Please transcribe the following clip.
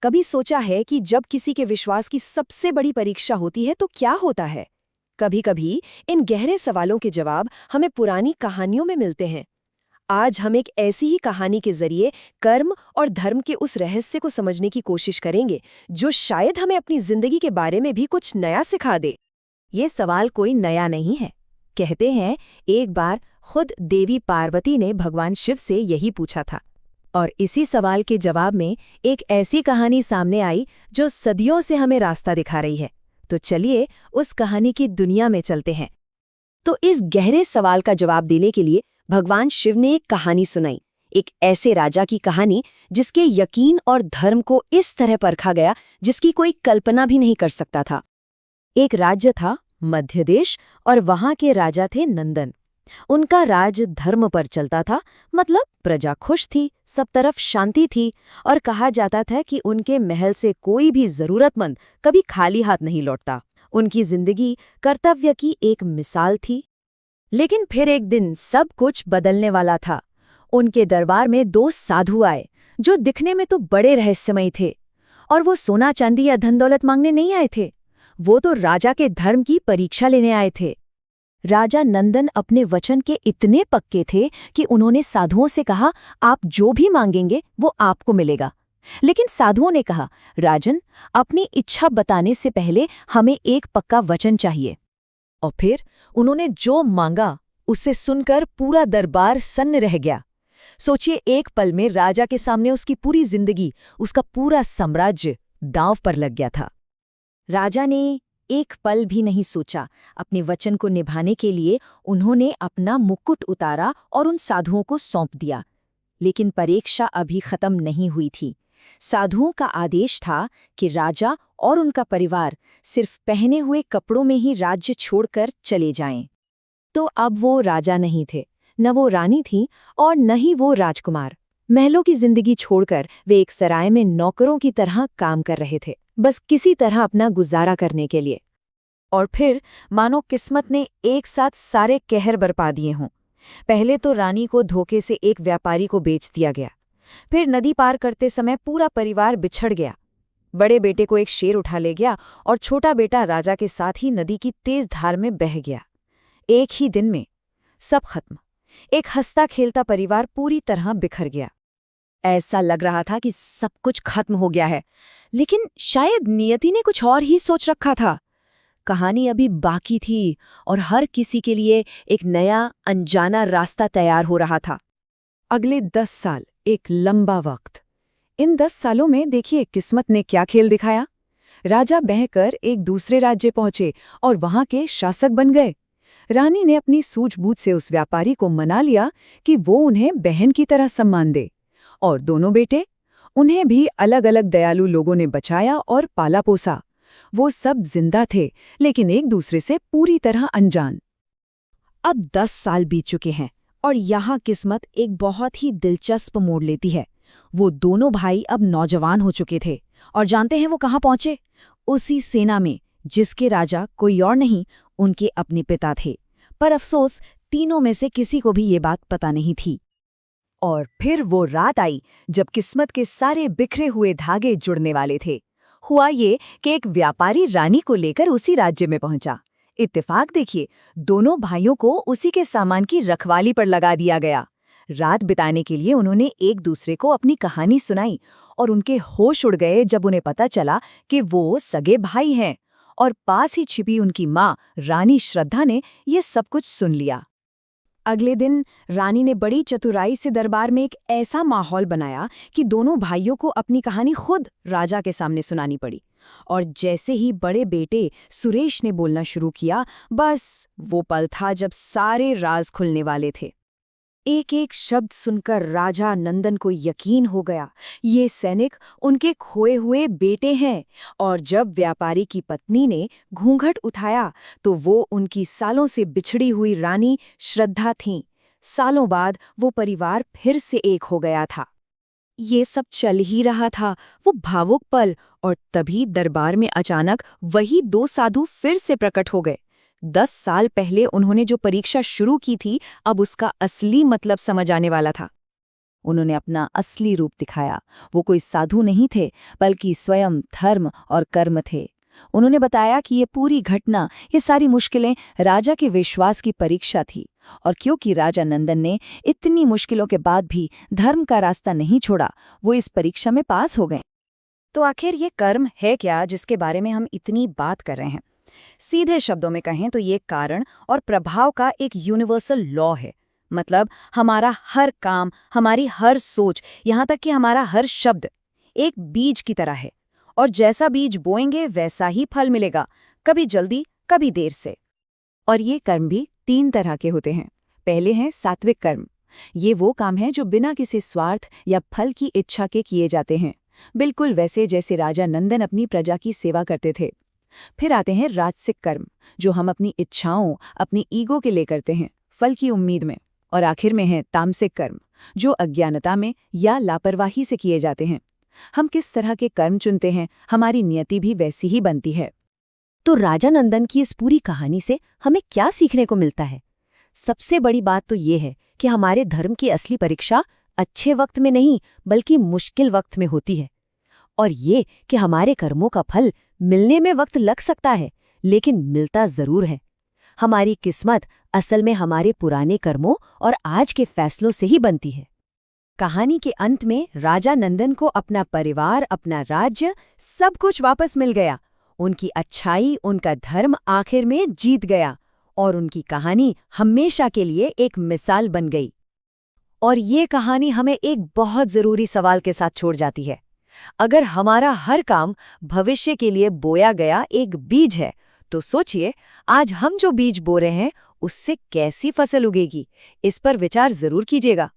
कभी सोचा है कि जब किसी के विश्वास की सबसे बड़ी परीक्षा होती है तो क्या होता है? कभी-कभी इन गहरे सवालों के जवाब हमें पुरानी कहानियों में मिलते हैं। आज हम एक ऐसी ही कहानी के जरिए कर्म और धर्म के उस रहस्य को समझने की कोशिश करेंगे, जो शायद हमें अपनी जिंदगी के बारे में भी कुछ नया सिखा दे। ये सवाल कोई नया नहीं है। कहते हैं, एक बार खुद देवी पार्वती ने भगवान शिव से यही पूछा था। और इसी सवाल के जवाब में एक ऐसी कहानी सामने आई जो सदियों से हमें रास्ता दिखा रही है। तो चलिए उस कहानी की दुनिया में चलते हैं। तो इस गहरे सवाल का जवाब देने के लिए भगवान शिव ने एक कहानी सुनाई, एक ऐसे राजा की कहानी जिसके यकीन और धर्म को इस तरह परखा गया जिसकी कोई कल्पना भी नहीं कर सकता था। एक राज्य था मध्य देश और वहां के राजा थे नंदन। उनका राज धर्म पर चलता था, मतलब प्रजा खुश थी, सब तरफ शांति थी और कहा जाता था कि उनके महल से कोई भी जरूरतमंद कभी खाली हाथ नहीं लौटता। उनकी जिंदगी कर्तव्य की एक मिसाल थी। लेकिन फिर एक दिन सब कुछ बदलने वाला था। उनके दरबार में दो साधु आए जो दिखने में तो बड़े रहस्यमयी थे। और वो सोना चांदी या धन दौलत मांगने नहीं आए थे, वो तो राजा के धर्म की परीक्षा लेने आए थे। राजा नंदन अपने वचन के इतने पक्के थे कि उन्होंने साधुओं से कहा, आप जो भी मांगेंगे वो आपको मिलेगा। लेकिन साधुओं ने कहा, राजन, अपनी इच्छा बताने से पहले हमें एक पक्का वचन चाहिए। और फिर उन्होंने जो मांगा उसे सुनकर पूरा दरबार सन्न रह गया। सोचिए, एक पल में राजा के सामने उसकी पूरी जिंदगी, उसका पूरा साम्राज्य दांव पर लग गया था। राजा ने एक पल भी नहीं सोचा। अपने वचन को निभाने के लिए उन्होंने अपना मुकुट उतारा और उन साधुओं को सौंप दिया। लेकिन परीक्षा अभी खत्म नहीं हुई थी। साधुओं का आदेश था कि राजा और उनका परिवार सिर्फ पहने हुए कपड़ों में ही राज्य छोड़कर चले जाएं। तो अब वो राजा नहीं थे, न वो रानी थी और न ही वो राजकुमार। महलों की जिंदगी छोड़कर वे एक सराय में नौकरों की तरह काम कर रहे थे, बस किसी तरह अपना गुजारा करने के लिए। और फिर मानो किस्मत ने एक साथ सारे कहर बरपा दिए हों। पहले तो रानी को धोखे से एक व्यापारी को बेच दिया गया। फिर नदी पार करते समय पूरा परिवार बिछड़ गया। बड़े बेटे को एक शेर उठा ले गया और छोटा बेटा राजा के साथ ही नदी की तेज धार में बह गया। एक ही दिन में सब खत्म। एक हंसता खेलता परिवार पूरी तरह बिखर गया। ऐसा लग रहा था कि सब कुछ खत्म हो गया है, लेकिन शायद नियति ने कुछ और ही सोच रखा था। कहानी अभी बाकी थी और हर किसी के लिए एक नया अनजाना रास्ता तैयार हो रहा था। अगले 10 साल, एक लंबा वक्त। इन 10 सालों में देखिए किस्मत ने क्या खेल दिखाया। राजा बहकर एक दूसरे राज्य पहुंचे और वहां के शासक बन गए। रानी ने अपनी सूझबूझ से उस व्यापारी को मना लिया कि वो उन्हें बहन की तरह सम्मान दे। और दोनों बेटे, उन्हें भी अलग अलग दयालु लोगों ने बचाया और पाला पोसा। वो सब जिंदा थे, लेकिन एक दूसरे से पूरी तरह अनजान। अब 10 साल बीत चुके हैं और यहाँ किस्मत एक बहुत ही दिलचस्प मोड़ लेती है। वो दोनों भाई अब नौजवान हो चुके थे और जानते हैं वो कहाँ पहुंचे? उसी सेना में जिसके राजा कोई और नहीं, उनके अपने पिता थे। पर अफसोस, तीनों में से किसी को भी ये बात पता नहीं थी। और फिर वो रात आई जब किस्मत के सारे बिखरे हुए धागे जुड़ने वाले थे। हुआ ये कि एक व्यापारी रानी को लेकर उसी राज्य में पहुंचा। इत्तेफाक देखिए, दोनों भाइयों को उसी के सामान की रखवाली पर लगा दिया गया। रात बिताने के लिए उन्होंने एक दूसरे को अपनी कहानी सुनाई और उनके होश उड़ गए जब उन्हें पता चला कि वो सगे भाई हैं। और पास ही छिपी उनकी माँ रानी श्रद्धा ने ये सब कुछ सुन लिया। अगले दिन रानी ने बड़ी चतुराई से दरबार में एक ऐसा माहौल बनाया कि दोनों भाइयों को अपनी कहानी खुद राजा के सामने सुनानी पड़ी। और जैसे ही बड़े बेटे सुरेश ने बोलना शुरू किया, बस वो पल था जब सारे राज खुलने वाले थे। एक एक शब्द सुनकर राजा नंदन को यकीन हो गया, ये सैनिक उनके खोए हुए बेटे हैं। और जब व्यापारी की पत्नी ने घूंघट उठाया तो वो उनकी सालों से बिछड़ी हुई रानी श्रद्धा थीं। सालों बाद वो परिवार फिर से एक हो गया था। ये सब चल ही रहा था, वो भावुक पल, और तभी दरबार में अचानक वही दो साधु फिर से प्रकट हो गए। 10 साल पहले उन्होंने जो परीक्षा शुरू की थी, अब उसका असली मतलब समझ आने वाला था। उन्होंने अपना असली रूप दिखाया। वो कोई साधु नहीं थे, बल्कि स्वयं धर्म और कर्म थे। उन्होंने बताया कि ये पूरी घटना, ये सारी मुश्किलें राजा के विश्वास की परीक्षा थी, और क्योंकि राजा नंदन ने इतनी मुश्किलों के बाद भी धर्म का रास्ता नहीं छोड़ा, वो इस परीक्षा में पास हो गए। तो आखिर ये कर्म है क्या जिसके बारे में हम इतनी बात कर रहे हैं? सीधे शब्दों में कहें तो ये कारण और प्रभाव का एक यूनिवर्सल लॉ है। मतलब हमारा हर काम, हमारी हर सोच, यहाँ तक कि हमारा हर शब्द एक बीज की तरह है, और जैसा बीज बोएंगे वैसा ही फल मिलेगा, कभी जल्दी कभी देर से। और ये कर्म भी 3 तरह के होते हैं। पहले हैं सात्विक कर्म। ये वो काम हैं जो बिना किसी स्वार्थ या फल की इच्छा के किए जाते हैं, बिल्कुल वैसे जैसे राजा नंदन अपनी प्रजा की सेवा करते थे। फिर आते हैं राजसिक कर्म, जो हम अपनी इच्छाओं, अपनी ईगो के लिए करते हैं, फल की उम्मीद में। और आखिर में है तामसिक कर्म, जो अज्ञानता में या लापरवाही से किए जाते हैं। हम किस तरह के कर्म चुनते हैं, हमारी नियति भी वैसी ही बनती है। तो राजा नंदन की इस पूरी कहानी से हमें क्या सीखने को मिलता है? सबसे बड़ी बात तो ये है कि हमारे धर्म की असली परीक्षा अच्छे वक्त में नहीं, बल्कि मुश्किल वक्त में होती है। और ये कि हमारे कर्मों का फल मिलने में वक्त लग सकता है, लेकिन मिलता जरूर है। हमारी किस्मत असल में हमारे पुराने कर्मों और आज के फैसलों से ही बनती है। कहानी के अंत में राजा नंदन को अपना परिवार, अपना राज्य, सब कुछ वापस मिल गया। उनकी अच्छाई, उनका धर्म आखिर में जीत गया, और उनकी कहानी हमेशा के लिए एक मिसाल बन गई। और ये कहानी हमें एक बहुत जरूरी सवाल के साथ छोड़ जाती है। अगर हमारा हर काम भविष्य के लिए बोया गया एक बीज है, तो सोचिए आज हम जो बीज बो रहे हैं उससे कैसी फसल उगेगी। इस पर विचार जरूर कीजिएगा।